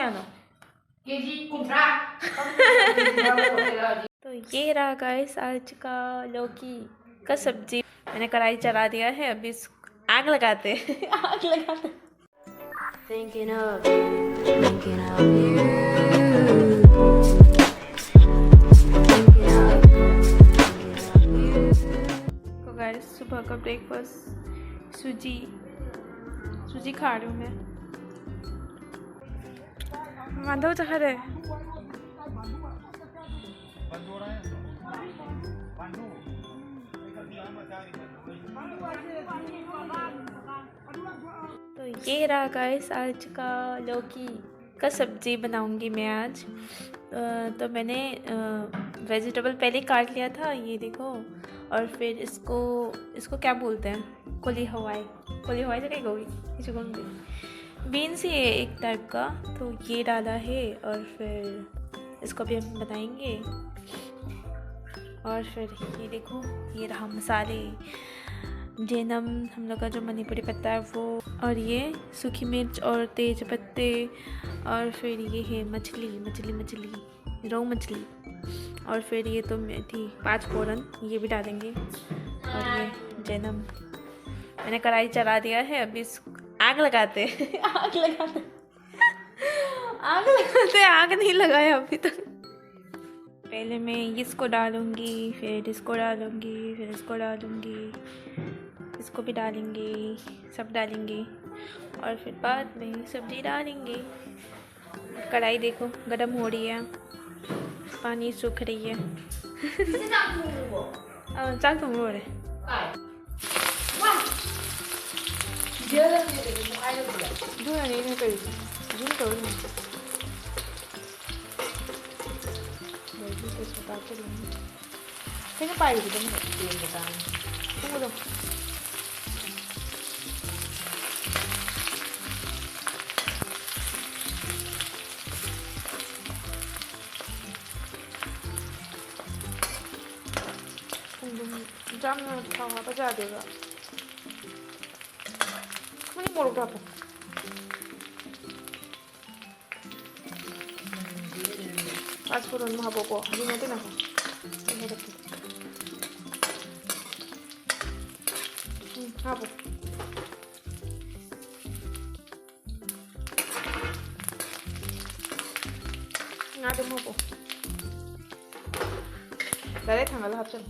कयानो KG 30 तो ये रहा गाइस आज का लौकी का सब्जी। मैंने कढ़ाई चला दिया है, अभी आग लगाते आग लगाते। Thinking of you, thinking of you, thinking of you. तो गाइस सुबह का ब्रेकफास्ट सूजी खा रही हूँ मैं। माधव चखा रहे तो ये रहा गाइस आज का लौकी का सब्जी बनाऊंगी मैं आज। तो मैंने वेजिटेबल पहले काट लिया था, ये देखो। और फिर इसको क्या बोलते हैं, कोली हवाई से कहीं होगी बीन्स ही है एक टाइप का। तो ये डाला है और फिर इसको भी हम बनाएंगे। और फिर ये देखो, ये रहा मसाले, जैनम हम लोग का जो मणिपुरी पत्ता है वो, और ये सूखी मिर्च और तेज पत्ते, और फिर ये है मछली रोहू मछली, और फिर ये तो मेथी 5 फोरन ये भी डालेंगे, और ये जैनम। मैंने कढ़ाई चला दिया है, अभी आग लगाते आग नहीं लगाया अभी तक। पहले मैं इसको डालूंगी, फिर इसको डालूंगी, फिर इसको डालूंगी, इसको भी डालेंगे, सब डालेंगे, और फिर बाद में सब्जी डालेंगे। कढ़ाई देखो गरम हो रही है, पानी सूख रही है। चाक तुम रो रहे 그냥 빨리거든. 홍으로. 짬을 다 와봐줘야 돼요. 흔히 모르고 하고. 파스포르는 하보고 하긴 어디 나가. 이렇게. 하보. 나도 먹어. 나래 당갈로 합쳐라.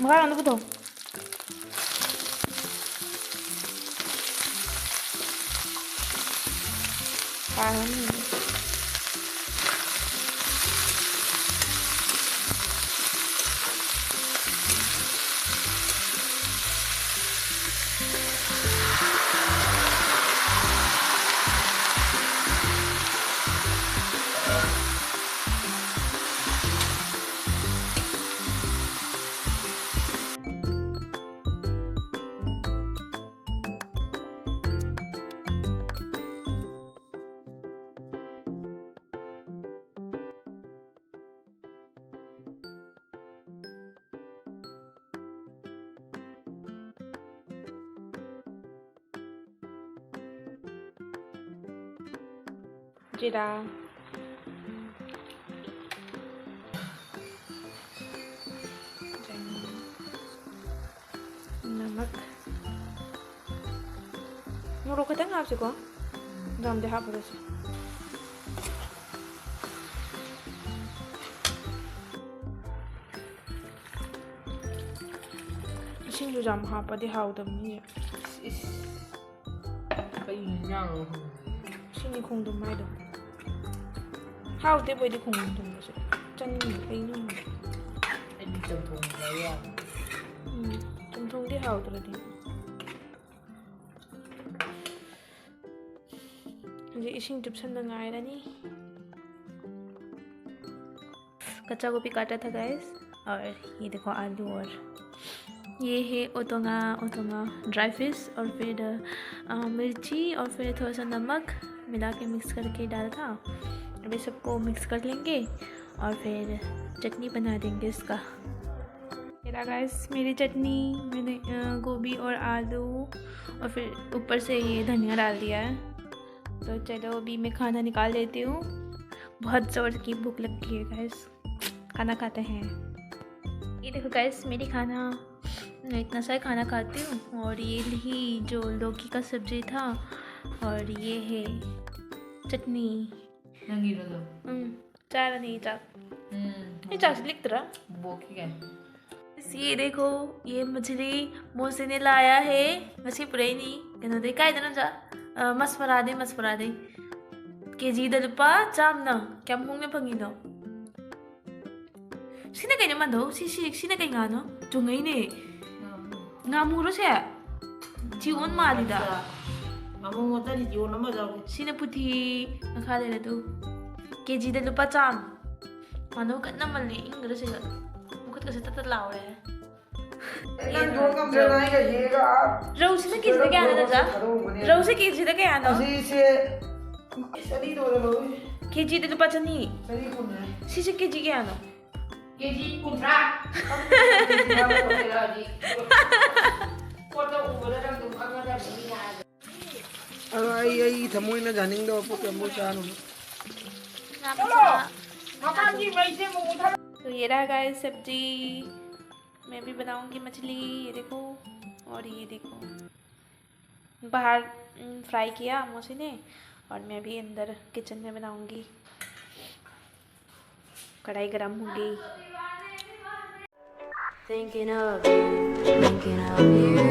뭐가 안 붙어? जीरा, नमक, मोरो खतंग आपसे को दाम दे हाफ से इसिंग जाम हापदे हाउदमनी सिंनि खोंदुम माइदो हाउदे बोइदे खोंदुमसे Channi कइनो Anh chồng thùng đấy à? चमथोंदी हाउद्रदि मुझे इसिंग टिप्सन गायरनी। कच्चा गोभी काटा था गाइस, और ये देखो आलू, और ये है ओतोंगा ड्राई फिश, और फिर मिर्ची, और फिर थोड़ा सा नमक मिला के मिक्स करके डाला था। अभी सबको मिक्स कर लेंगे और फिर चटनी बना देंगे इसका। मेरा गाइस मेरी चटनी मैंने गोभी और आलू और फिर ऊपर से ये धनिया डाल दिया है। तो चलो अभी मैं खाना निकाल लेती हूँ, बहुत ज़ोर की भूख लगी है गाइस, खाना खाते हैं। ये देखो गाइस मेरी खाना, मैं इतना सारा खाना खाती हूँ। और ये ही जो लौकी का सब्जी था और ये है चटनी। नंगी रहो। चार नहीं चार ये चार से लिख रहा बोकी है। ये देखो ये मछली मौसी ने लाया है, मछली पूरे नहीं कहना दे काय देना जा मस्परा दे केजी दलपा चाम ना क्या मुंग में भंगी ना सीने कहीं ना दो सीने कहीं गानो चुंगई ने ngamu로 세 지원 말이다. 아무것도 아니지. 오늘 맞아. 시네푸티 나카레도 केजी데 루파 짬 मानो कतना मल्ले इंग्लिश से मुकुट कैसे तत लावड़े है ਇਹਨਾਂ ਦੋ ਕੰਮ ਬਣਾਏਗਾ ਜੀਗਾ ਆਪ रोसे से केजी के आना जा रोसे केजी के आना ਅਸੀਂ ਸੇ ਸਦੀ ਦੋ ਲੋ केजी데 루파 चनी ਸਦੀ ਕੋਨੇ 시시 केजी के आना KG कुंट्रा ay thamoy na janing daw po kamo sa ano तो ये रहा गाइस सब्जी, मैं भी बनाऊंगी मछली। ये देखो और ये देखो बाहर फ्राई किया मौसी ने और मैं भी अंदर किचन में बनाऊंगी। कढ़ाई गरम हो गई। Thinking of you, thinking of you.